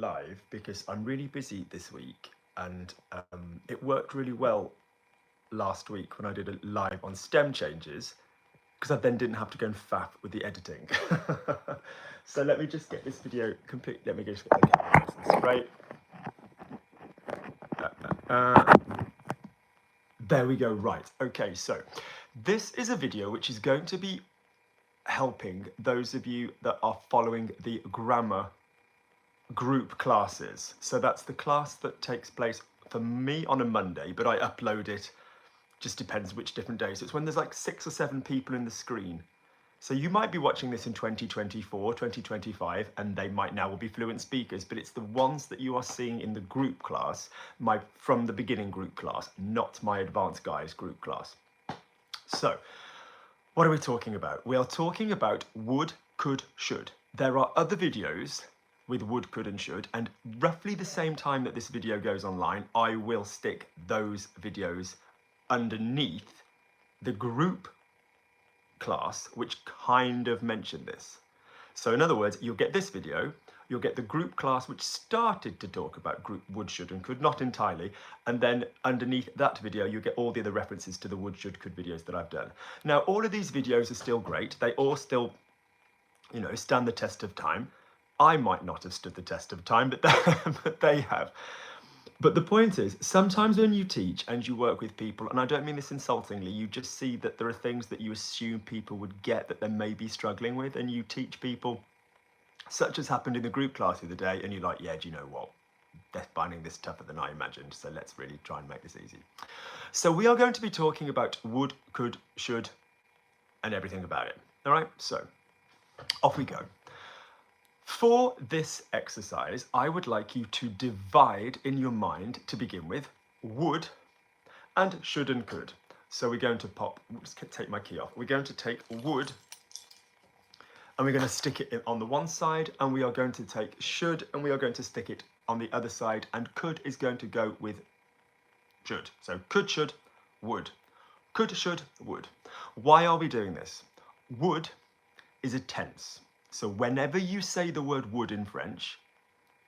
live because I'm really busy this week, and it worked really well last week when I did a live on stem changes, because I then didn't have to go and faff with the editing. So let me just get this video complete. Let me just get the camera nice and straight. There we go. Right. Okay, so this is a video which is going to be helping those of you that are following the grammar group classes. So that's the class that takes place for me on a Monday, but I upload it, just depends which different days. So it's when there's like 6 or 7 people in the screen. So you might be watching this in 2024, 2025, and they might now be fluent speakers, but it's the ones that you are seeing in the group class, from the beginning group class, not my advanced guys group class. So what are we talking about? We are talking about would, could, should. There are other videos with would, could, and should, and roughly the same time that this video goes online, I will stick those videos underneath the group class, which kind of mention this. So in other words, you'll get this video, you'll get the group class which started to talk about group would, should, and could, not entirely, and then underneath that video you'll get all the other references to the would, should, could videos that I've done. Now all of these videos are still great, they all still, you know, stand the test of time. I might not have stood the test of time, but they have. But the point is, sometimes when you teach and you work with people, and I don't mean this insultingly, you just see that there are things that you assume people would get that they may be struggling with, and you teach people, such as happened in the group class the other day, and you're like, yeah, do you know what? They're finding this tougher than I imagined, so let's really try and make this easy. So we are going to be talking about would, could, should, and everything about it. All right, so off we go. For this exercise, I would like you to divide in your mind, to begin with, would and should and could. So we're going to just take my key off. We're going to take would and we're going to stick it on the one side, and we are going to take should and we are going to stick it on the other side, and could is going to go with should. So could, should, would. Could, should, would. Why are we doing this? Would is a tense. So whenever you say the word would in French,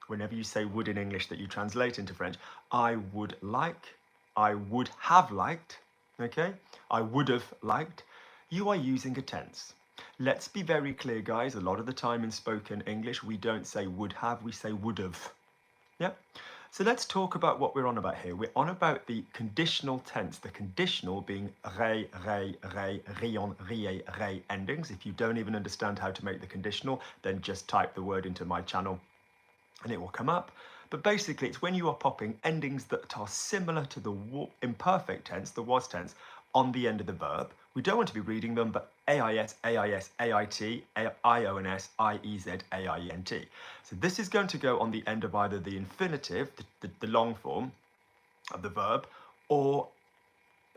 whenever you say would in English that you translate into French, I would like, I would have liked, okay? I would have liked, you are using a tense. Let's be very clear, guys. A lot of the time in spoken English, we don't say would have, we say would have. Yeah? So let's talk about what we're on about here. We're on about the conditional tense, the conditional being re, rion, rie, re endings. If you don't even understand how to make the conditional, then just type the word into my channel and it will come up. But basically, it's when you are popping endings that are similar to the imperfect tense, the was tense, on the end of the verb. We don't want to be reading them, but AIS, AIS, AIT, IONS, IEZ, AIENT. So this is going to go on the end of either the infinitive, the long form of the verb, or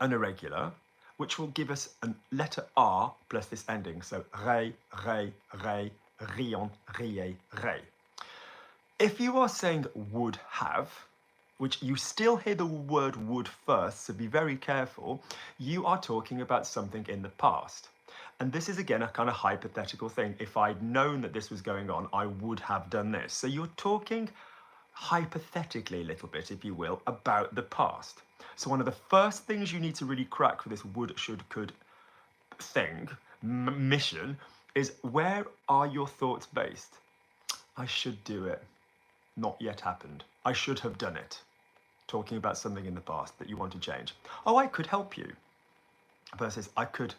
an irregular, which will give us a letter R plus this ending. So re, rion, rie, re. If you are saying would have, which you still hear the word would first, so be very careful, you are talking about something in the past. And this is again a kind of hypothetical thing. If I'd known that this was going on, I would have done this. So you're talking hypothetically a little bit, if you will, about the past. So one of the first things you need to really crack for this would, should, could thing, mission, is where are your thoughts based? I should do it. Not yet happened. I should have done it. Talking about something in the past that you want to change. Oh, I could help you. Versus I could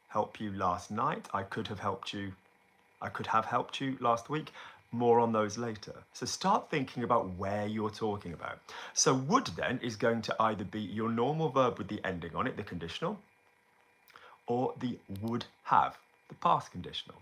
help you last night. I could have helped you last week. More on those later. So start thinking about where you're talking about. So would then is going to either be your normal verb with the ending on it, the conditional, or the would have, the past conditional.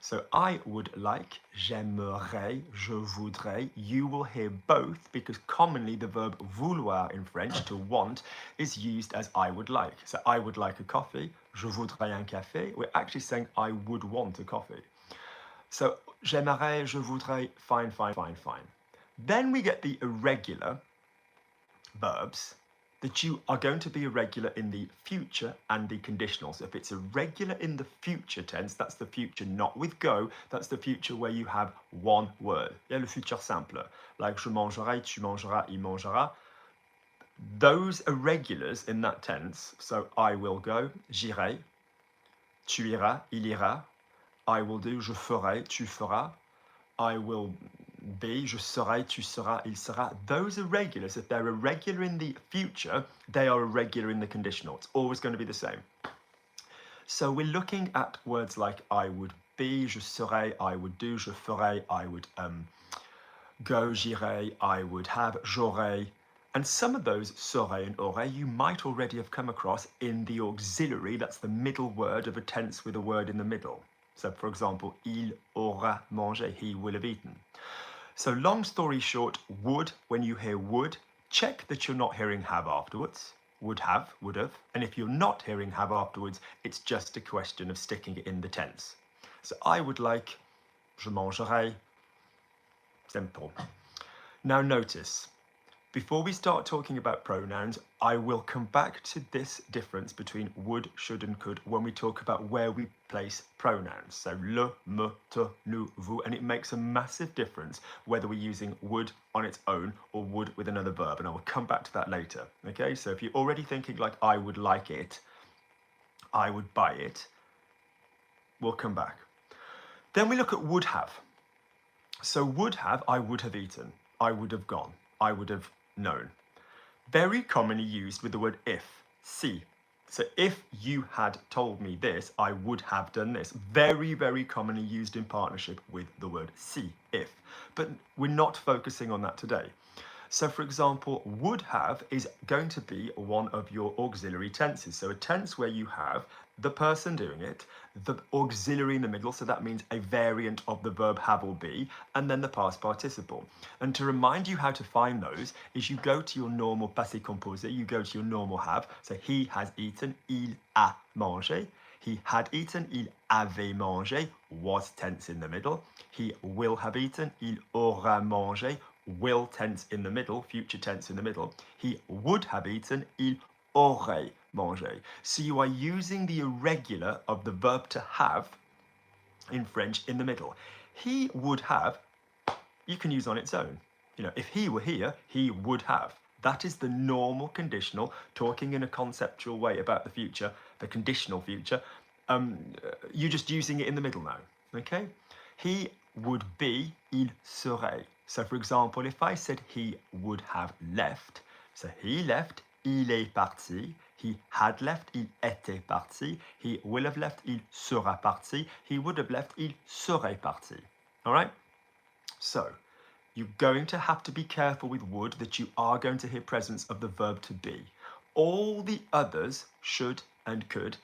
So I would like, j'aimerais, je voudrais. You will hear both because commonly the verb vouloir in French, to want, is used as I would like. So I would like a coffee, je voudrais un café. We're actually saying I would want a coffee. So j'aimerais, je voudrais, fine. Then we get the irregular verbs, that you are going to be irregular in the future and the conditional. So if it's irregular in the future tense, that's the future not with go, that's the future where you have one word. Yeah, le futur simple. Like je mangerai, tu mangeras, il mangera. Those irregulars in that tense, so I will go, j'irai, tu iras, il ira, I will do, je ferai, tu feras, I will be, je serai, tu seras, il sera. Those irregulars, if they're irregular in the future, they are irregular in the conditional. It's always going to be the same. So we're looking at words like I would be, je serai, I would do, je ferai, I would go, j'irai, I would have, j'aurai. And some of those serai and aurai you might already have come across in the auxiliary, that's the middle word of a tense with a word in the middle. So for example, il aura mangé, he will have eaten. So long story short, would, when you hear would, check that you're not hearing have afterwards. Would have, would have. And if you're not hearing have afterwards, it's just a question of sticking it in the tense. So I would like, je mangerai. Simple. Now notice, before we start talking about pronouns, I will come back to this difference between would, should and could when we talk about where we place pronouns. So le, me, te, nous, vous, and it makes a massive difference whether we're using would on its own or would with another verb, and I will come back to that later. Okay, so if you're already thinking like I would like it, I would buy it, we'll come back. Then we look at would have. So would have, I would have eaten, I would have gone, I would have known. Very commonly used with the word if, si. So if you had told me this, I would have done this. Very, very commonly used in partnership with the word si, if. But we're not focusing on that today. So for example, would have is going to be one of your auxiliary tenses. So a tense where you have the person doing it, the auxiliary in the middle, so that means a variant of the verb have or be, and then the past participle. And to remind you how to find those is you go to your normal passé composé, you go to your normal have. So he has eaten, il a mangé. He had eaten, il avait mangé, was tense in the middle. He will have eaten, il aura mangé, will tense in the middle, future tense in the middle. He would have eaten, il aurait mangé. So you are using the irregular of the verb to have in French in the middle. He would have, you can use on its own. You know, if he were here, he would have. That is the normal conditional, talking in a conceptual way about the future, the conditional future. You're just using it in the middle now, okay? He would be, il serait. So for example, if I said he would have left, so he left, il est parti. He had left, il était parti. He will have left, il sera parti. He would have left, il serait parti. All right? So, you're going to have to be careful with would that you are going to hear presence of the verb to be. All the others, should and could,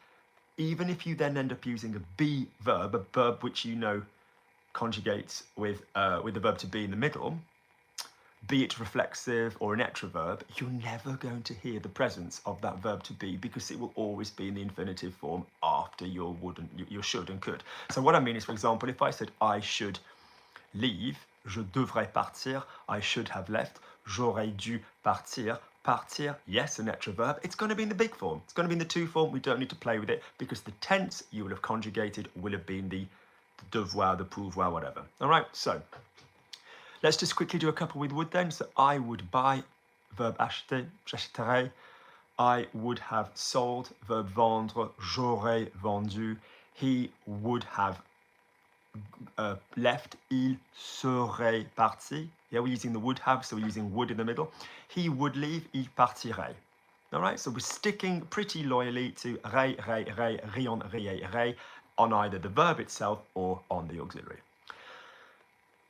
even if you then end up using a be verb, a verb which you know conjugates with the verb to be in the middle, be it reflexive or an extraverb, you're never going to hear the presence of that verb to be because it will always be in the infinitive form after your would and your should and could. So what I mean is, for example, if I said I should leave, je devrais partir, I should have left, j'aurais dû partir. Partir, yes, an extraverb. It's going to be in the big form. It's going to be in the to form. We don't need to play with it because the tense you will have conjugated will have been the devoir, the pouvoir, whatever. All right, so let's just quickly do a couple with would then. So I would buy, verb acheter, j'achèterai. I would have sold, verb vendre, j'aurais vendu. He would have left, il serait parti. Yeah, we're using the would have, so we're using would in the middle. He would leave, il partirait. All right, so we're sticking pretty loyally to ray, rion, ray on either the verb itself or on the auxiliary.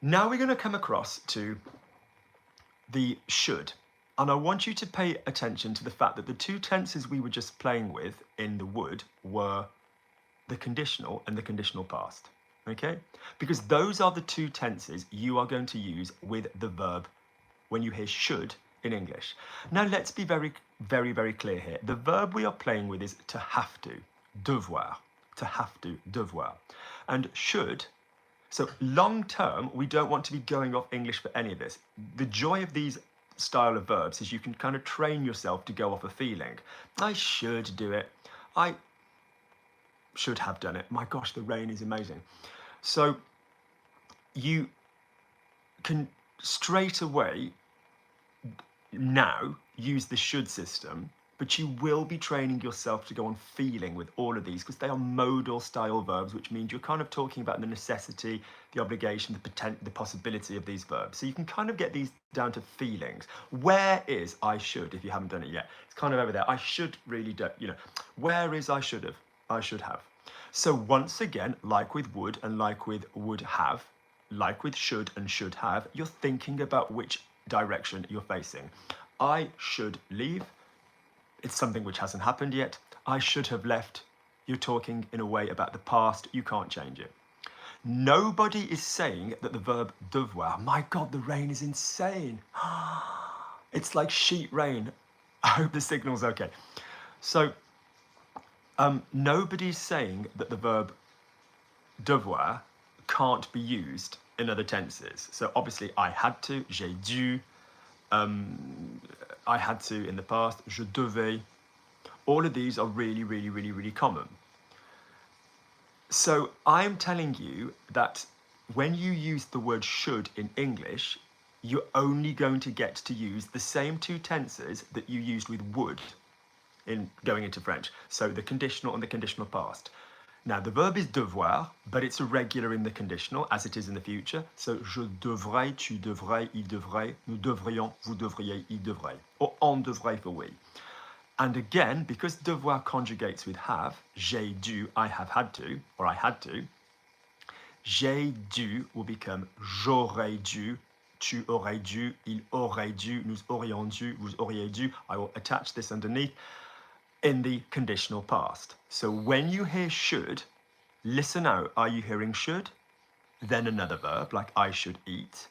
Now we're going to come across to the should. And I want you to pay attention to the fact that the two tenses we were just playing with in the would were the conditional and the conditional past. Okay? Because those are the two tenses you are going to use with the verb when you hear should in English. Now let's be very, very, very clear here. The verb we are playing with is to have to, devoir, to have to, devoir. And should, so long term, we don't want to be going off English for any of this. The joy of these style of verbs is you can kind of train yourself to go off a feeling. I should do it. I should have done it. My gosh, the rain is amazing. So you can straight away now use the should system, but you will be training yourself to go on feeling with all of these because they are modal style verbs, which means you're kind of talking about the necessity, the obligation, the possibility of these verbs. So you can kind of get these down to feelings. Where is I should, if you haven't done it yet? It's kind of over there. I should really do, where is I should have? I should have. So once again, like with would and like with would have, like with should and should have, you're thinking about which direction you're facing. I should leave. It's something which hasn't happened yet. I should have left. You're talking in a way about the past. You can't change it. Nobody is saying that the verb devoir, my God, the rain is insane. It's like sheet rain. I hope the signal's okay. So nobody's saying that the verb devoir can't be used in other tenses. So obviously I had to, j'ai dû, I had to in the past, je devais. All of these are really, really, really, really common. So I'm telling you that when you use the word should in English, you're only going to get to use the same two tenses that you used with would in going into French. So the conditional and the conditional past. Now, the verb is devoir, but it's irregular in the conditional, as it is in the future. So, je devrais, tu devrais, il devrait, nous devrions, vous devriez, il devrait. Or on devrait for we. And again, because devoir conjugates with have, j'ai dû, I have had to, or I had to, j'ai dû will become j'aurais dû, tu aurais dû, il aurait dû, nous aurions dû, vous auriez dû. I will attach this underneath. In the conditional past. So when you hear should, listen out. Are you hearing should? Then another verb like I should eat?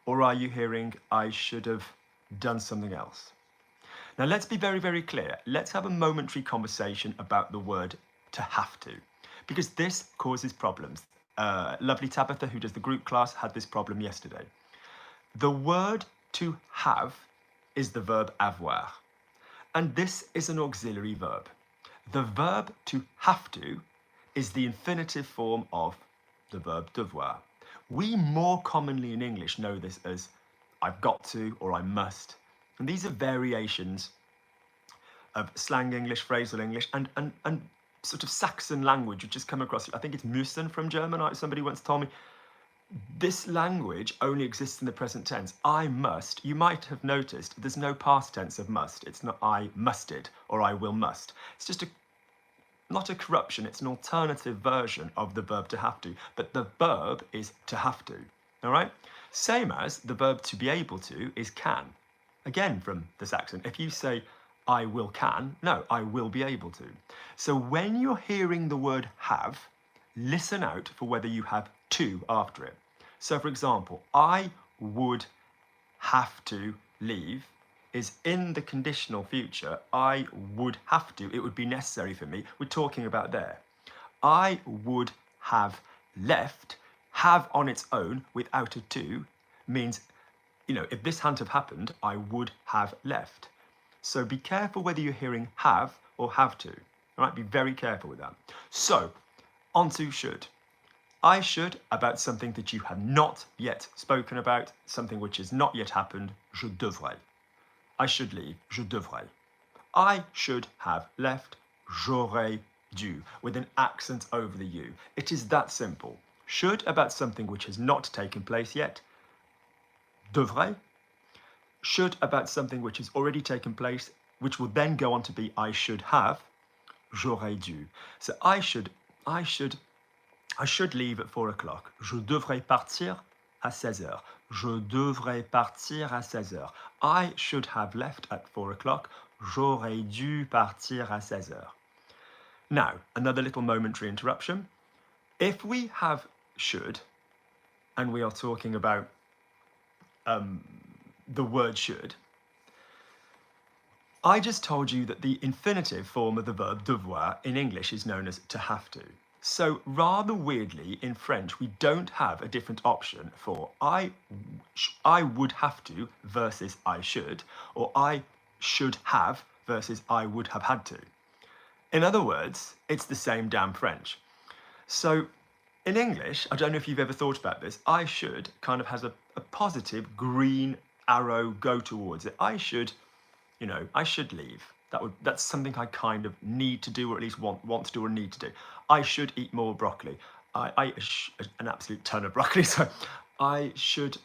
Or are you hearing I should have done something else? Now let's be very, very clear. Let's have a momentary conversation about the word to have to, because this causes problems. Lovely Tabitha, who does the group class, had this problem yesterday. The word to have is the verb avoir. And this is an auxiliary verb. The verb to have to is the infinitive form of the verb devoir. We more commonly in English know this as I've got to or I must. And these are variations of slang English, phrasal English, and sort of Saxon language, which has come across. I think it's müssen from German, somebody once told me. This language only exists in the present tense. I must. You might have noticed there's no past tense of must. It's not I musted or I will must. It's just not a corruption. It's an alternative version of the verb to have to. But the verb is to have to. All right? Same as the verb to be able to is can. Again, from the Saxon. If you say I will can, no, I will be able to. So when you're hearing the word have, listen out for whether you have to after it. So for example, I would have to leave is in the conditional future. I would have to, it would be necessary for me. We're talking about there. I would have left, have on its own without a to means, if this hadn't have happened, I would have left. So be careful whether you're hearing have or have to. All right, be very careful with that. So on to should. I should about something that you have not yet spoken about, something which has not yet happened, je devrais. I should leave, je devrais. I should have left, j'aurais dû, with an accent over the U. It is that simple. Should about something which has not taken place yet, devrais. Should about something which has already taken place, which will then go on to be I should have, j'aurais dû. So I should leave at 4 o'clock. Je devrais partir à 16 heures. Je devrais partir à 16 heures. I should have left at 4 o'clock. J'aurais dû partir à 16 heures. Now, another little momentary interruption. If we have should, and we are talking about the word should, I just told you that the infinitive form of the verb devoir in English is known as to have to. So rather weirdly, in French, we don't have a different option for I would have to versus I should, or I should have versus I would have had to. In other words, it's the same damn French. So in English, I don't know if you've ever thought about this, I should kind of has a positive green arrow go towards it. I should, I should leave. That's something I kind of need to do, or at least want to do or need to do. I should eat more broccoli. An absolute ton of broccoli. So I should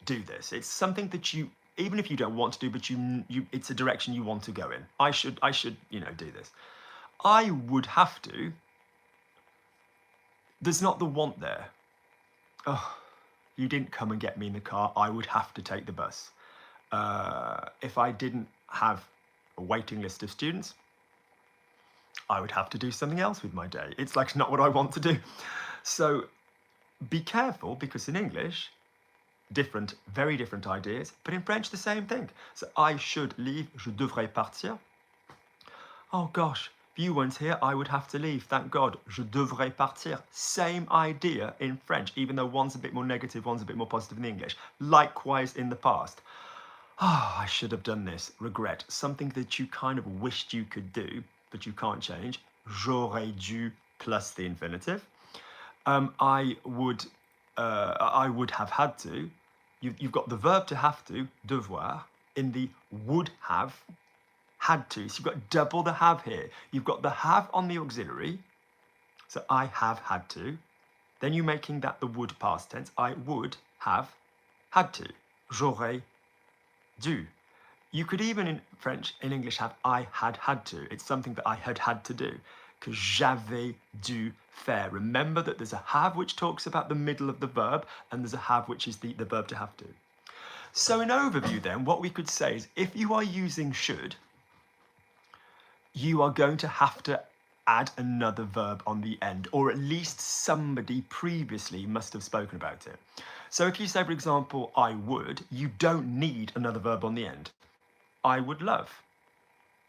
do this. It's something that you, even if you don't want to do, but it's a direction you want to go in. I should, do this. I would have to. There's not the want there. Oh, you didn't come and get me in the car. I would have to take the bus. If I didn't have a waiting list of students, I would have to do something else with my day. It's like not what I want to do. So be careful, because in English, very different ideas, but in French, the same thing. So I should leave, je devrais partir. Oh gosh, if you weren't here, I would have to leave. Thank God, je devrais partir. Same idea in French, even though one's a bit more negative, one's a bit more positive in English. Likewise in the past. I should have done this. Regret. Something that you kind of wished you could do, but you can't change. J'aurais dû plus the infinitive. I would have had to. You've got the verb to have to, devoir, in the would have, had to. So you've got double the have here. You've got the have on the auxiliary. So I have had to. Then you're making that the would past tense. I would have had to. J'aurais dû. You could even in French, in English, have I had to. It's something that I had to do. Que j'avais dû faire. Remember that there's a have which talks about the middle of the verb, and there's a have which is the verb to have to. So in overview then, what we could say is if you are using should, you are going to have to add another verb on the end, or at least somebody previously must have spoken about it. So if you say, for example, I would, you don't need another verb on the end. I would love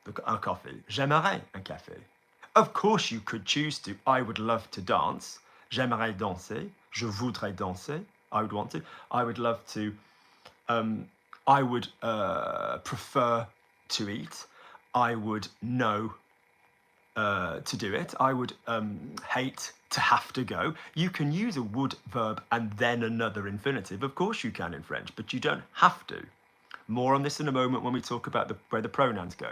un café. J'aimerais un café. Of course, you could choose to. I would love to dance. J'aimerais danser. Je voudrais danser. I would want to. I would love to. I would prefer to eat. I would know to do it. I would hate to have to go. You can use a would verb and then another infinitive. Of course you can in French, but you don't have to. More on this in a moment when we talk about where the pronouns go.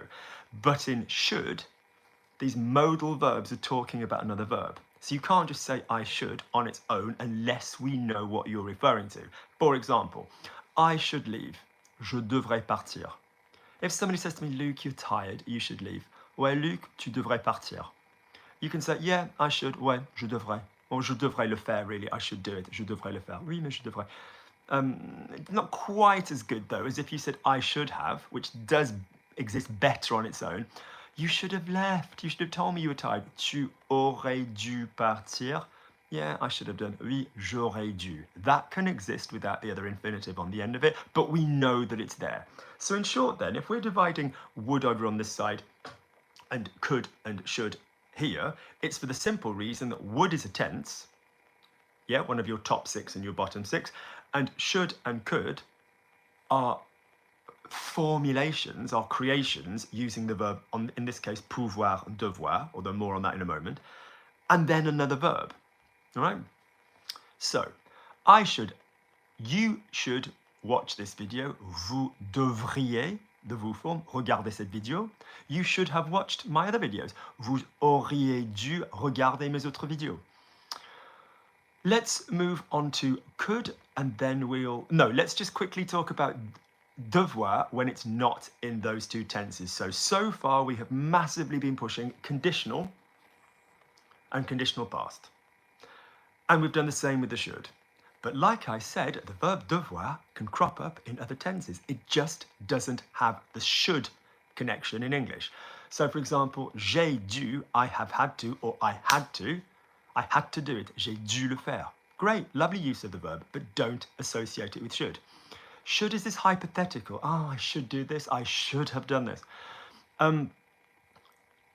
But in should, these modal verbs are talking about another verb. So you can't just say I should on its own unless we know what you're referring to. For example, I should leave. Je devrais partir. If somebody says to me, Luc, you're tired, you should leave. Ouais, Luc, tu devrais partir. You can say, yeah, I should. Ouais, je devrais. Or je devrais le faire, really. I should do it. Je devrais le faire. Oui, mais je devrais. Not quite as good, though, as if you said I should have, which does exist better on its own. You should have left. You should have told me you were tired. Tu aurais dû partir. Yeah, I should have done. Oui, j'aurais dû. That can exist without the other infinitive on the end of it, but we know that it's there. So in short then, if we're dividing would over on this side and could and should here, it's for the simple reason that would is a tense. Yeah, one of your top 6 and your bottom 6. And should and could are formulations, are creations using the verb, in this case, pouvoir and devoir, although more on that in a moment, and then another verb. All right? So, you should watch this video. Vous devriez, de vous forme, regarder cette vidéo. You should have watched my other videos. Vous auriez dû regarder mes autres vidéos. Let's move on to could, and then let's just quickly talk about devoir when it's not in those two tenses. So far we have massively been pushing conditional and conditional past. And we've done the same with the should. But like I said, the verb devoir can crop up in other tenses. It just doesn't have the should connection in English. So for example, j'ai dû, I have had to, or I had to do it. J'ai dû le faire. Great, lovely use of the verb, but don't associate it with should. Should is this hypothetical. Oh, I should do this. I should have done this.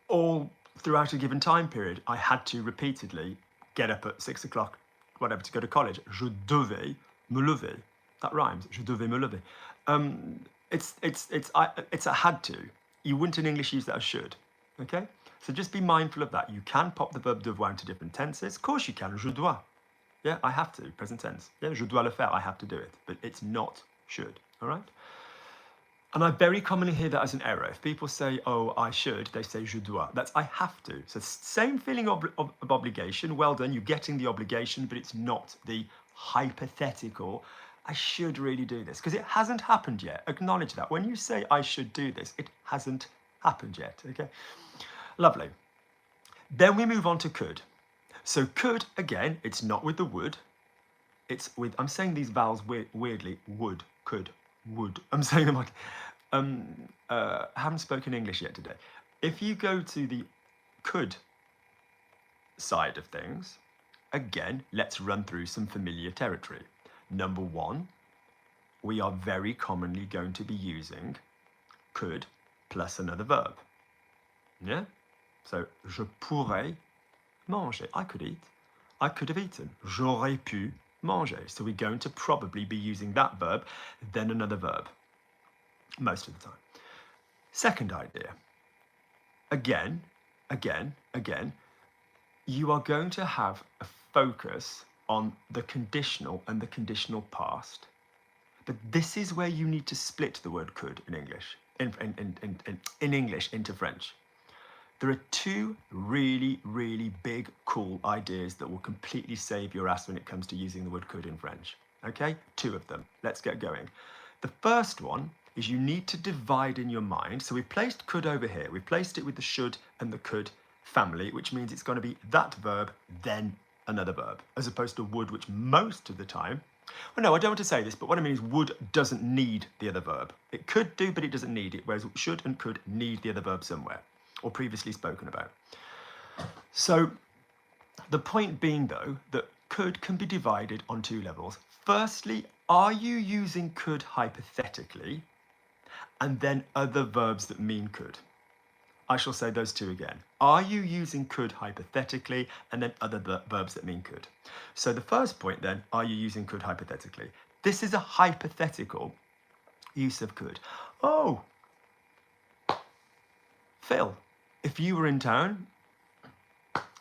All throughout a given time period, I had to repeatedly get up at 6 o'clock, whatever, to go to college. Je devais me lever. That rhymes. Je devais me lever. It's a had to. You wouldn't in English use that as should. Okay? So just be mindful of that. You can pop the verb devoir into different tenses. Of course you can. Je dois. Yeah, I have to. Present tense. Yeah, je dois le faire. I have to do it. But it's not should. All right? And I very commonly hear that as an error. If people say, oh, I should, they say je dois. That's I have to. So same feeling of obligation. Well done, you're getting the obligation, but it's not the hypothetical, I should really do this. Because it hasn't happened yet. Acknowledge that. When you say I should do this, it hasn't happened yet. Okay? Lovely. Then we move on to could. So could, again, it's not with the would. It's with, I'm saying these vowels weirdly, would, could, would. I'm saying them like, haven't spoken English yet today. If you go to the could side of things, again, let's run through some familiar territory. Number one, we are very commonly going to be using could plus another verb. Yeah? So, je pourrais manger. I could eat. I could have eaten. J'aurais pu manger. So we're going to probably be using that verb, then another verb, most of the time. Second idea. Again, you are going to have a focus on the conditional and the conditional past. But this is where you need to split the word could in English, in English into French. There are two really, really big, cool ideas that will completely save your ass when it comes to using the word could in French. Okay? Two of them. Let's get going. The first one is you need to divide in your mind. So we've placed could over here. We've placed it with the should and the could family, which means it's going to be that verb, then another verb, as opposed to would, which most of the time, well, no, I don't want to say this, but what I mean is would doesn't need the other verb. It could do, but it doesn't need it, whereas should and could need the other verb somewhere, or previously spoken about. So the point being, though, that could can be divided on two levels. Firstly, are you using could hypothetically, and then other verbs that mean could? I shall say those two again. Are you using could hypothetically, and then other verbs that mean could? So the first point then, are you using could hypothetically? This is a hypothetical use of could. Oh, Phil, if you were in town,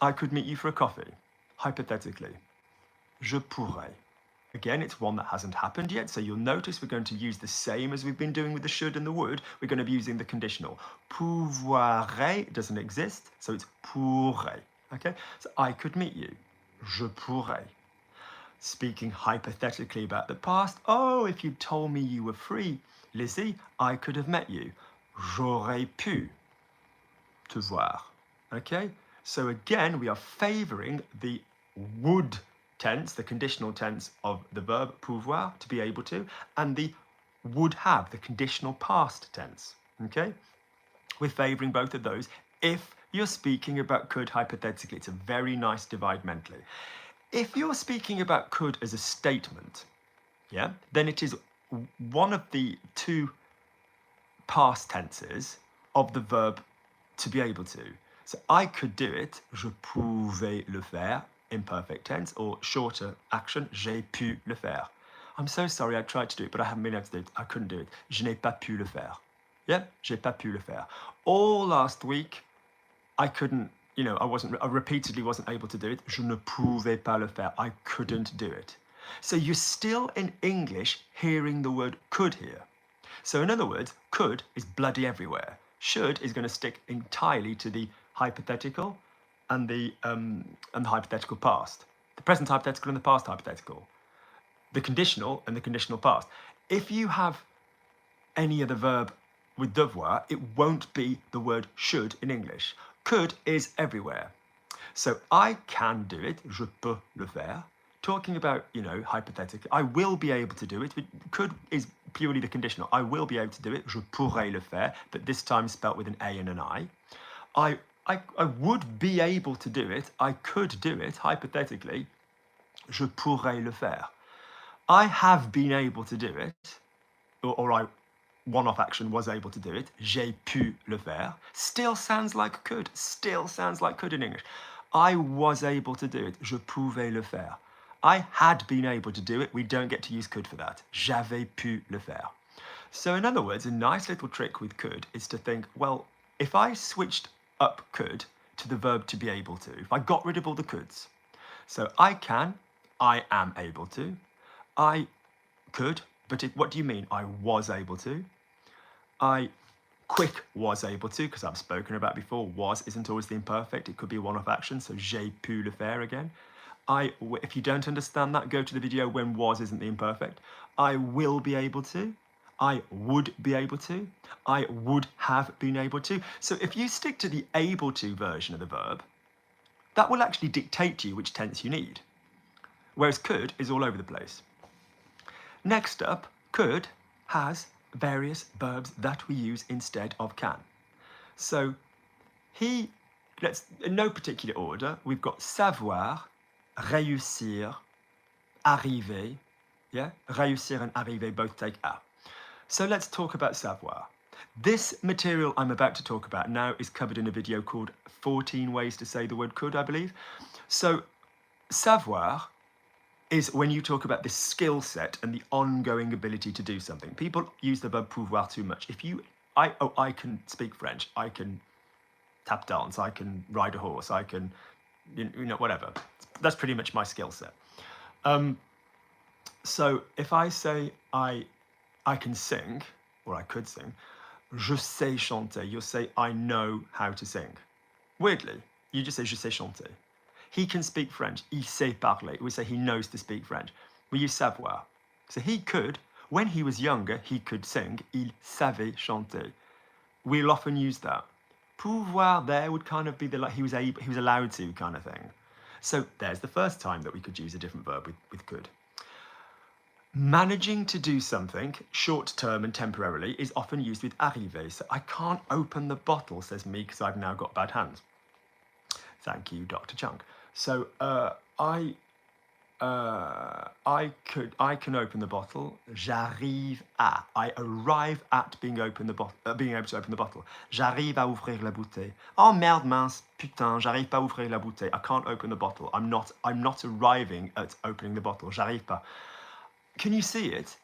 I could meet you for a coffee, hypothetically. Je pourrais. Again, it's one that hasn't happened yet, so you'll notice we're going to use the same as we've been doing with the should and the would. We're going to be using the conditional. Pouvoirais doesn't exist, so it's pourrais. Okay, so I could meet you. Je pourrais. Speaking hypothetically about the past, oh, if you told me you were free, Lizzie, I could have met you. J'aurais pu te voir. Okay, so again, we are favoring the would tense, the conditional tense of the verb pouvoir, to be able to, and the would have, the conditional past tense. Okay, we're favoring both of those. If you're speaking about could hypothetically, it's a very nice divide mentally. If you're speaking about could as a statement, yeah, then it is one of the two past tenses of the verb to be able to. So I could do it, je pouvais le faire, imperfect tense, or shorter action, j'ai pu le faire. I'm so sorry, I tried to do it, but I haven't been able to do it. I couldn't do it. Je n'ai pas pu le faire. Yeah, j'ai pas pu le faire. All last week, I couldn't, I repeatedly wasn't able to do it. Je ne pouvais pas le faire. I couldn't do it. So you're still in English hearing the word could here. So in other words, could is bloody everywhere. Should is going to stick entirely to the hypothetical and the hypothetical past. The present hypothetical and the past hypothetical. The conditional and the conditional past. If you have any other verb with devoir, it won't be the word should in English. Could is everywhere. So I can do it, je peux le faire. Talking about, hypothetical, I will be able to do it. But could is purely the conditional. I will be able to do it, je pourrais le faire, but this time spelt with an A and an I. I would be able to do it. I could do it, hypothetically. Je pourrais le faire. I have been able to do it, or one-off action, was able to do it. J'ai pu le faire. Still sounds like could. Still sounds like could in English. I was able to do it. Je pouvais le faire. I had been able to do it. We don't get to use could for that. J'avais pu le faire. So in other words, a nice little trick with could is to think, well, if I switched up could to the verb to be able to, if I got rid of all the coulds, so I can, I am able to, I could, but what do you mean? I was able to. I quick was able to, because I've spoken about before, was isn't always the imperfect. It could be one-off action, so j'ai pu le faire again. If you don't understand that, go to the video when was isn't the imperfect. I will be able to. I would be able to. I would have been able to. So if you stick to the able to version of the verb, that will actually dictate to you which tense you need. Whereas could is all over the place. Next up, could has various verbs that we use instead of can. So in no particular order, we've got savoir, réussir, arriver. Yeah, réussir and arriver both take a. So let's talk about savoir. This material I'm about to talk about now is covered in a video called 14 Ways to Say the Word Could, I believe. So savoir is when you talk about this skill set and the ongoing ability to do something. People use the verb pouvoir too much. I can speak French, I can tap dance, I can ride a horse, I can, whatever. That's pretty much my skill set. So if I say I can sing, or I could sing, je sais chanter, you'll say I know how to sing. Weirdly, you just say je sais chanter. He can speak French, il sait parler. We say he knows to speak French. We use savoir. So he could, when he was younger, he could sing, il savait chanter. We'll often use that. Pouvoir there would kind of be he was allowed to kind of thing. So there's the first time that we could use a different verb with could. Managing to do something short term and temporarily is often used with arriver. So I can't open the bottle, says me, because I've now got bad hands. Thank you, Dr. Chunk. So I can open the bottle. J'arrive à. I arrive at being able to open the bottle. J'arrive à ouvrir la bouteille. Oh merde mince, putain, j'arrive pas à ouvrir la bouteille. I can't open the bottle. I'm not arriving at opening the bottle. J'arrive pas. Can you see it?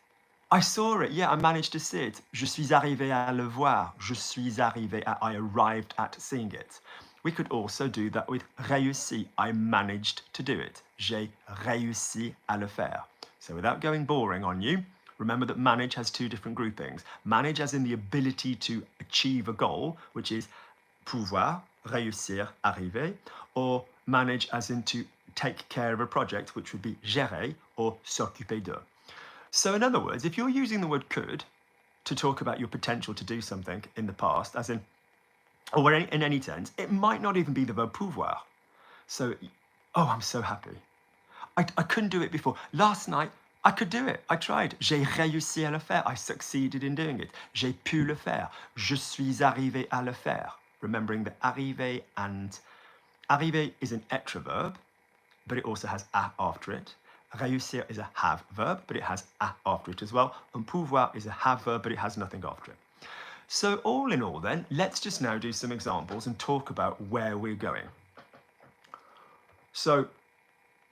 I saw it, yeah, I managed to see it. Je suis arrivé à le voir. Je suis arrivé à, I arrived at seeing it. We could also do that with réussi. I managed to do it. J'ai réussi à le faire. So without going boring on you, remember that manage has two different groupings. Manage as in the ability to achieve a goal, which is pouvoir, réussir, arriver, or manage as in to take care of a project, which would be gérer or s'occuper de. So in other words, if you're using the word could to talk about your potential to do something in the past, as in, or in any tense, it might not even be the verb pouvoir. So, oh, I'm so happy. I couldn't do it before. Last night, I could do it. I tried. J'ai réussi à le faire. I succeeded in doing it. J'ai pu le faire. Je suis arrivé à le faire. Remembering that arriver is an être verb, but it also has a after it. Réussir is a have verb, but it has a after it as well. And pouvoir is a have verb, but it has nothing after it. So all in all then, let's just now do some examples and talk about where we're going. So,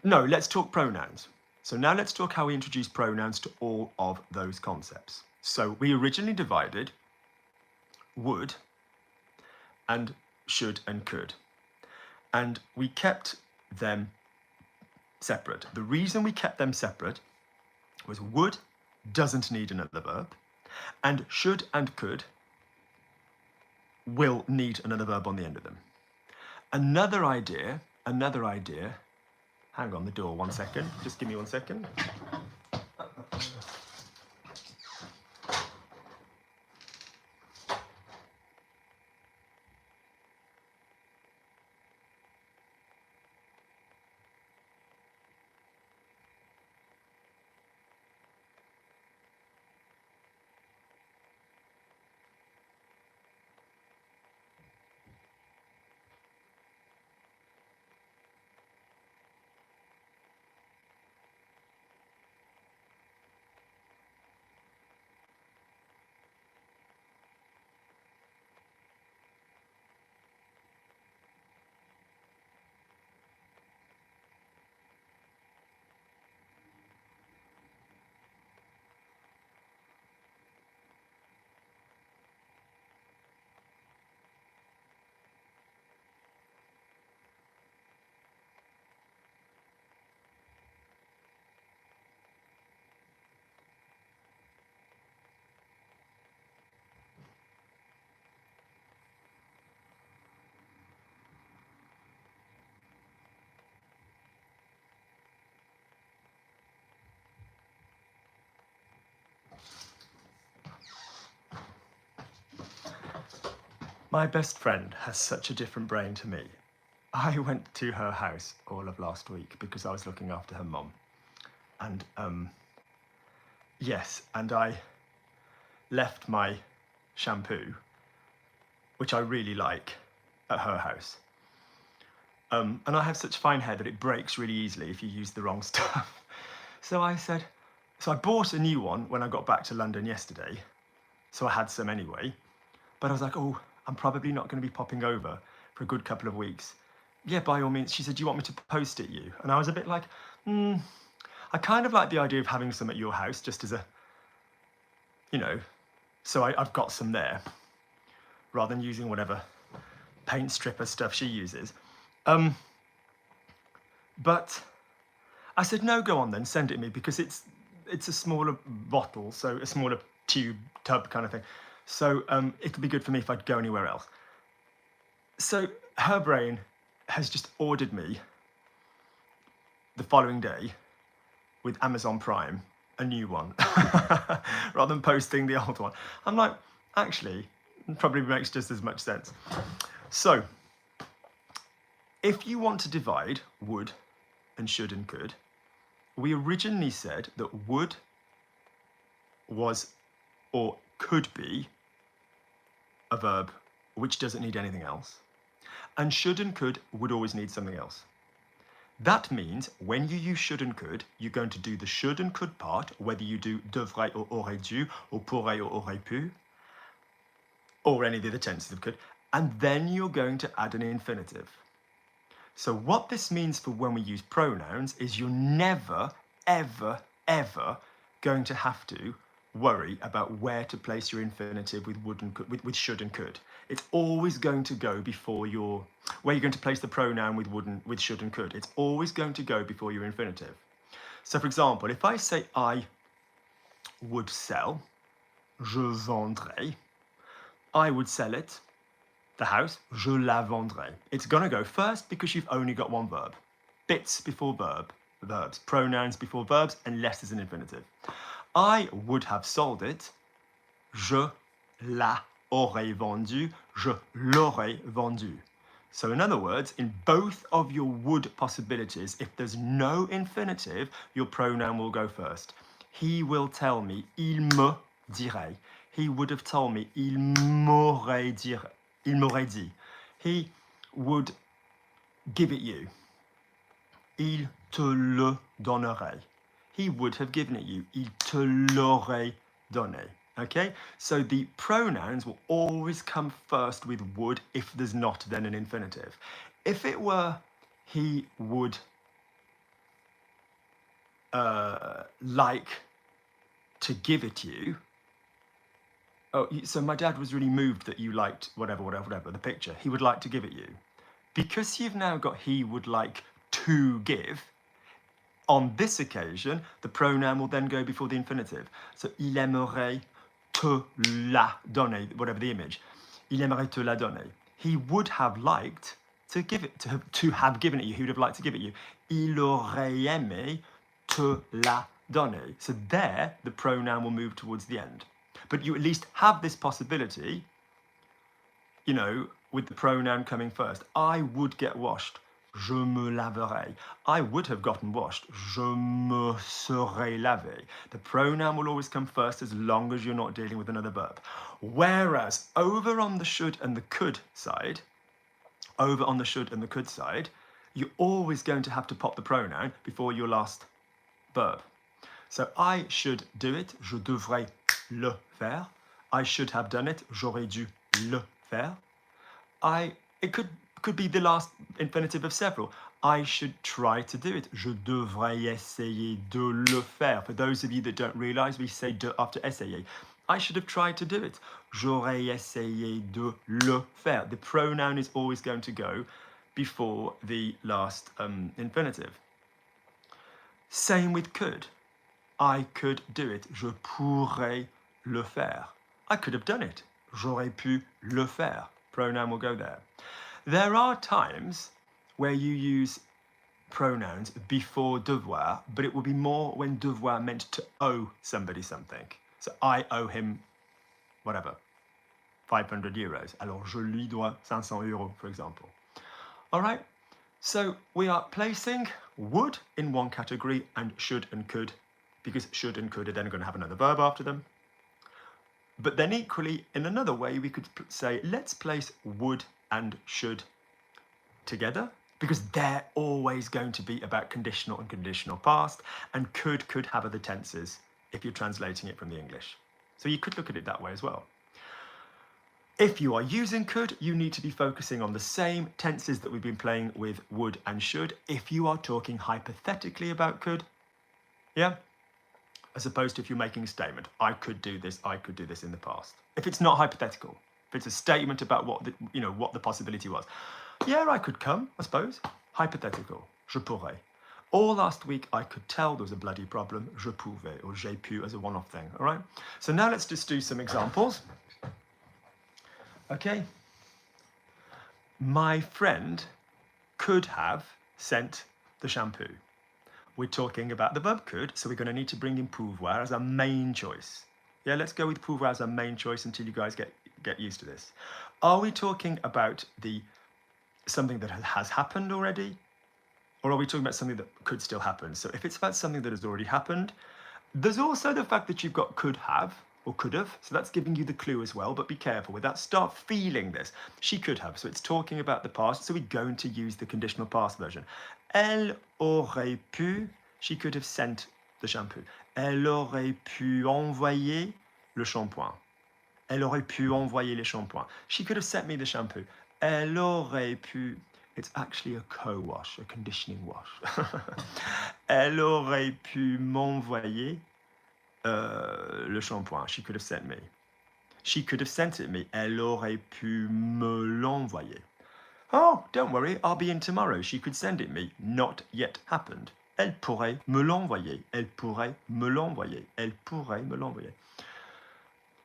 no, let's talk pronouns. So now let's talk how we introduce pronouns to all of those concepts. So we originally divided would and should and could. And we kept them separate. The reason we kept them separate was would doesn't need another verb, and should and could will need another verb on the end of them. Another idea, hang on the door 1 second, just give me 1 second. My best friend has such a different brain to me. I went to her house all of last week because I was looking after her mum. And yes, and I left my shampoo, which I really like, at her house. And I have such fine hair that it breaks really easily if you use the wrong stuff. So I bought a new one when I got back to London yesterday. So I had some anyway. But I was like, oh, I'm probably not going to be popping over for a good couple of weeks. Yeah, by all means. She said, do you want me to post it you? And I was a bit like, I kind of like the idea of having some at your house just as a, so I've got some there rather than using whatever paint stripper stuff she uses. But I said, no, go on then, send it me, because it's a smaller bottle, so a smaller tub kind of thing. So it'll be good for me if I'd go anywhere else. So her brain has just ordered me the following day with Amazon Prime a new one rather than posting the old one. I'm like, actually, it probably makes just as much sense. So if you want to divide would and should and could, we originally said that would was or could be a verb which doesn't need anything else, and should and could would always need something else. That means when you use should and could, you're going to do the should and could part, whether you do devrait or aurait dû, or pourrait or aurait pu, or any of the other tenses of could, and then you're going to add an infinitive. So what this means for when we use pronouns is you're never, ever, ever going to have to worry about where to place your infinitive with would and could, with should and could. It's always going to go before where you're going to place the pronoun with should and could. It's always going to go before your infinitive. So for example, if I say I would sell, je vendrais, I would sell it, the house, je la vendrais. It's going to go first because you've only got one verb. Bits before verbs, pronouns before verbs, unless there's an infinitive. I would have sold it, je la aurais vendu, je l'aurais vendu. So in other words, in both of your would possibilities, if there's no infinitive, your pronoun will go first. He will tell me, il me dirait. He would have told me, il m'aurait dit. He would give it you. Il te le donnerait. He would have given it you. Il te l'aurait donné. Okay? So the pronouns will always come first with would if there's not then an infinitive. If it were he would like to give it you. Oh, so my dad was really moved that you liked whatever, the picture. He would like to give it you. Because you've now got he would like to give, on this occasion, the pronoun will then go before the infinitive. So, il aimerait te la donner, whatever the image. Il aimerait te la donner. He would have liked to give it, to have given it you. He would have liked to give it you. Il aurait aimé te la donner. So there, the pronoun will move towards the end. But you at least have this possibility, with the pronoun coming first. I would get washed. Je me laverai. I would have gotten washed. Je me serais lavé. The pronoun will always come first as long as you're not dealing with another verb. Whereas over on the should and the could side, you're always going to have to pop the pronoun before your last verb. So I should do it. Je devrais le faire. I should have done it. J'aurais dû le faire. It could be the last infinitive of several. I should try to do it. Je devrais essayer de le faire. For those of you that don't realize, we say de after essayer. I should have tried to do it. J'aurais essayé de le faire. The pronoun is always going to go before the last infinitive. Same with could. I could do it. Je pourrais le faire. I could have done it. J'aurais pu le faire. Pronoun will go there. There are times where you use pronouns before devoir, but it will be more when devoir meant to owe somebody something. So I owe him whatever. 500 euros. Alors, je lui dois 500 euros, for example. All right, so we are placing would in one category and should and could, because should and could are then going to have another verb after them. But then equally, in another way, we could say, let's place would and should together, because they're always going to be about conditional and conditional past, and could have other tenses if you're translating it from the English. So you could look at it that way as well. If you are using could, you need to be focusing on the same tenses that we've been playing with would and should if you are talking hypothetically about could, yeah? As opposed to if you're making a statement, I could do this in the past. If it's not hypothetical, if it's a statement about what the possibility was. Yeah, I could come, I suppose. Hypothetical, je pourrais. Or last week I could tell there was a bloody problem, je pouvais, or j'ai pu as a one-off thing, all right? So now let's just do some examples. Okay. My friend could have sent the shampoo. We're talking about the verb could, so we're going to need to bring in pouvoir as our main choice. Yeah, let's go with pouvoir as our main choice until you guys get used to this. Are we talking about something that has happened already? Or are we talking about something that could still happen? So if it's about something that has already happened, there's also the fact that you've got could have or could have. So that's giving you the clue as well, but be careful with that. Start feeling this. She could have. So it's talking about the past. So we're going to use the conditional past version. Elle aurait pu, she could have sent the shampoo. Elle aurait pu envoyer le shampoing. Elle aurait pu envoyer le shampoing. She could have sent me the shampoo. Elle aurait pu, it's actually a co-wash, a conditioning wash. Elle aurait pu m'envoyer le shampoing. She could have sent me. She could have sent it me. Elle aurait pu me l'envoyer. Oh, don't worry, I'll be in tomorrow. She could send it me. Not yet happened. Elle pourrait me l'envoyer. Elle pourrait me l'envoyer. Elle pourrait me l'envoyer.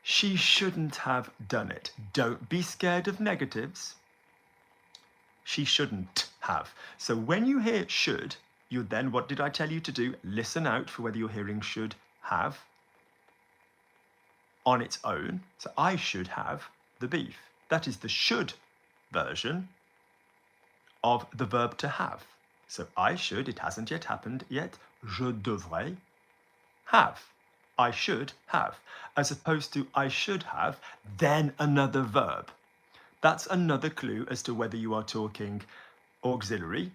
She shouldn't have done it. Don't be scared of negatives. She shouldn't have. So when you hear should, you then, what did I tell you to do? Listen out for whether you're hearing should have on its own. So I should have the beef. That is the should version of the verb to have. So I should, it hasn't yet happened yet. Je devrais have. I should have. As opposed to I should have, then another verb. That's another clue as to whether you are talking auxiliary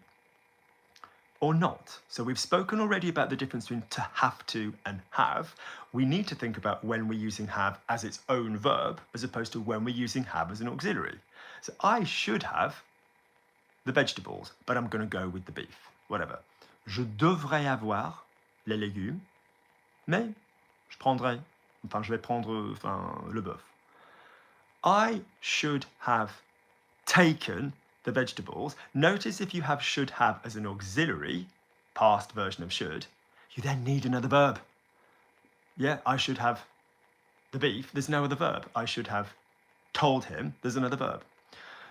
or not. So we've spoken already about the difference between to have to and have. We need to think about when we're using have as its own verb, as opposed to when we're using have as an auxiliary. So I should have the vegetables, but I'm going to go with the beef, whatever. Je devrais avoir les légumes, mais je vais prendre le bœuf. I should have taken the vegetables. Notice if you have should have as an auxiliary, past version of should, you then need another verb. Yeah, I should have the beef, there's no other verb. I should have told him, there's another verb.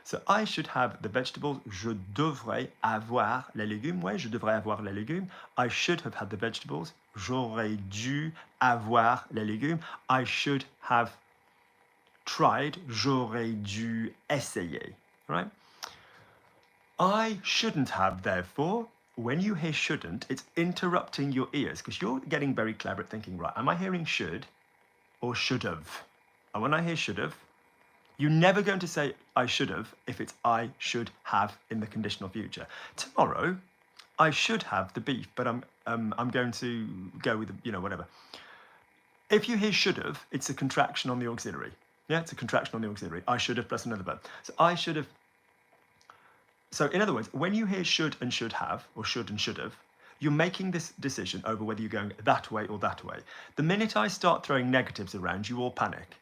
So I should have the vegetables. Je devrais avoir les légumes. Ouais, je devrais avoir les légumes. I should have had the vegetables. J'aurais dû avoir les légumes. I should have tried. J'aurais dû essayer. Right? I shouldn't have, therefore, when you hear shouldn't, it's interrupting your ears because you're getting very clever at thinking, right, am I hearing should or should have? And when I hear should have, you're never going to say I should have if it's I should have in the conditional future. Tomorrow, I should have the beef, but I'm going to go with whatever. If you hear should have, it's a contraction on the auxiliary. Yeah, it's a contraction on the auxiliary. I should have plus another verb. So I should have. So in other words, when you hear should and should have, or should and should have, you're making this decision over whether you're going that way or that way. The minute I start throwing negatives around, you all panic.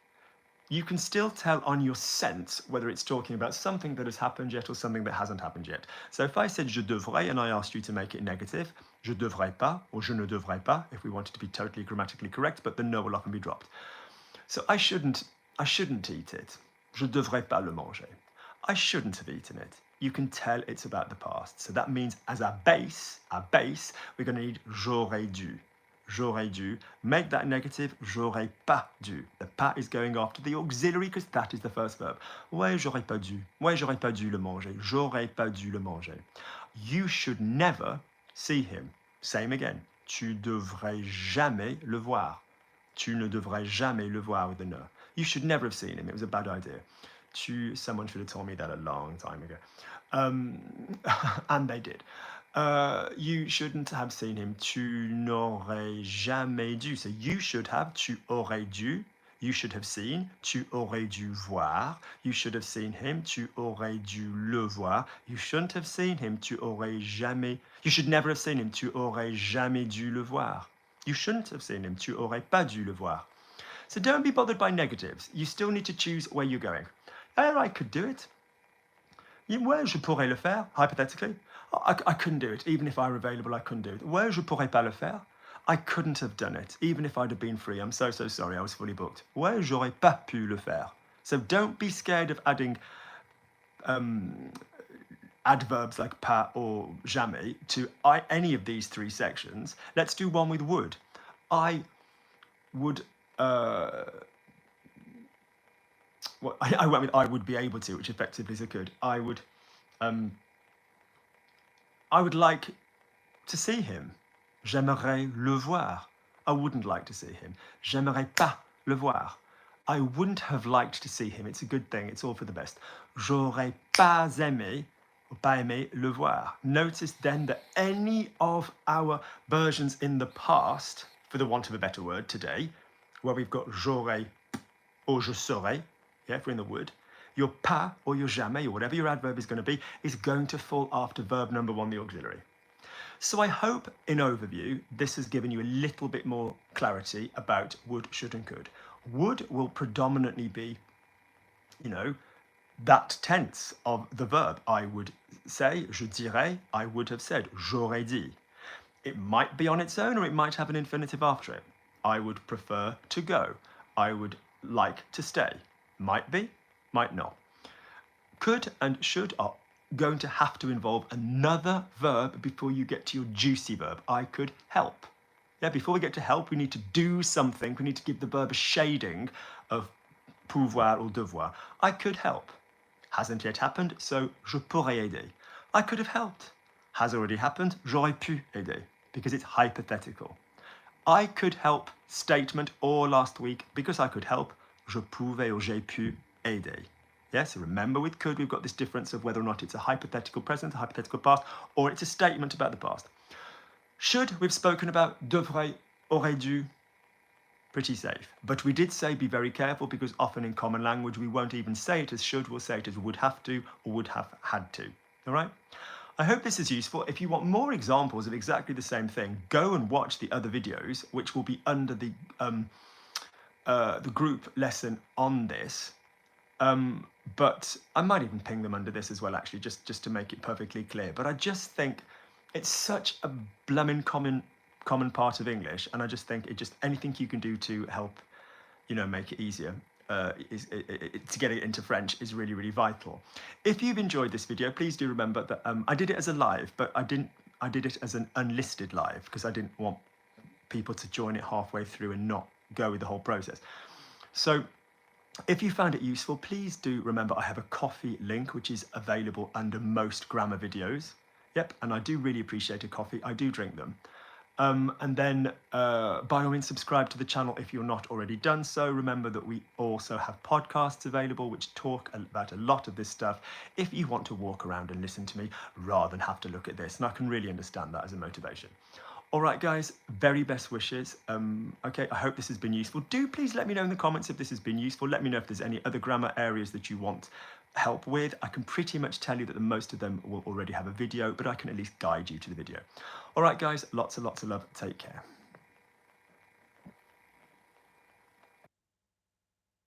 You can still tell on your sense whether it's talking about something that has happened yet or something that hasn't happened yet. So if I said je devrais and I asked you to make it negative, je devrais pas or je ne devrais pas, if we wanted to be totally grammatically correct, but the no will often be dropped. So I shouldn't eat it. Je devrais pas le manger. I shouldn't have eaten it. You can tell it's about the past. So that means as our base, we're going to need j'aurais dû. j'aurais dû. Make that negative, j'aurais pas dû. The pas is going after the auxiliary because that is the first verb. Ouais, j'aurais pas dû. Ouais, j'aurais pas dû le manger. J'aurais pas dû le manger. You should never see him. Same again. Tu devrais jamais le voir. Tu ne devrais jamais le voir with the ne. You should never have seen him. It was a bad idea. Someone should have told me that a long time ago. And they did. You shouldn't have seen him. Tu n'aurais jamais dû. So you should have. Tu aurais dû. You should have seen. Tu aurais dû voir. You should have seen him. Tu aurais dû le voir. You shouldn't have seen him. Tu aurais jamais. You should never have seen him. Tu aurais jamais dû le voir. You shouldn't have seen him. Tu aurais pas dû le voir. So don't be bothered by negatives. You still need to choose where you're going. Oh, I could do it. Ouais, je pourrais le faire, hypothetically. I couldn't do it. Even if I were available, I couldn't do it. Ouais, je pourrais pas le faire. I couldn't have done it, even if I'd have been free. I'm so sorry, I was fully booked. Ouais, j'aurais pas pu le faire. So don't be scared of adding adverbs like pas or jamais to any of these three sections. Let's do one with would. I would... well, I went with I would be able to, which effectively is a could. I would like to see him. J'aimerais le voir. I wouldn't like to see him. J'aimerais pas le voir. I wouldn't have liked to see him. It's a good thing. It's all for the best. J'aurais pas aimé, or pas aimé le voir. Notice then that any of our versions in the past, for the want of a better word today, where we've got j'aurais or je saurais, yeah, if we're in the would, your pas or your jamais, or whatever your adverb is going to be, is going to fall after verb number one, the auxiliary. So I hope, in overview, this has given you a little bit more clarity about would, should, and could. Would will predominantly be, that tense of the verb. I would say, je dirais, I would have said, j'aurais dit. It might be on its own, or it might have an infinitive after it. I would prefer to go. I would like to stay. Might be, might not. Could and should are going to have to involve another verb before you get to your juicy verb. I could help. Yeah, before we get to help, we need to do something. We need to give the verb a shading of pouvoir or devoir. I could help. Hasn't yet happened, so je pourrais aider. I could have helped. Has already happened, j'aurais pu aider, because it's hypothetical. I could help statement or last week, because I could help, je pouvais or j'ai pu aider. Yes, remember with could, we've got this difference of whether or not it's a hypothetical present, a hypothetical past, or it's a statement about the past. Should, we've spoken about, devrait, aurait dû, pretty safe. But we did say be very careful, because often in common language we won't even say it as should, we'll say it as would have to or would have had to. All right? I hope this is useful. If you want more examples of exactly the same thing, go and watch the other videos, which will be under the group lesson on this. But I might even ping them under this as well, actually, just to make it perfectly clear. But I just think it's such a blooming common part of English, and I just think anything you can do to help, make it easier, to get it into French is really, really vital. If you've enjoyed this video, please do remember that I did it as a live, but I did it as an unlisted live because I didn't want people to join it halfway through and not go with the whole process. So if you found it useful, please do remember I have a coffee link, which is available under most grammar videos. Yep, and I do really appreciate a coffee. I do drink them. And then by all means subscribe to the channel if you're not already done so. Remember that we also have podcasts available which talk about a lot of this stuff if you want to walk around and listen to me rather than have to look at this. And I can really understand that as a motivation. All right, guys, very best wishes. Okay, I hope this has been useful. Do please let me know in the comments if this has been useful. Let me know if there's any other grammar areas that you want help with. I can pretty much tell you that most of them will already have a video, but I can at least guide you to the video. All right, guys, lots and lots of love. Take care.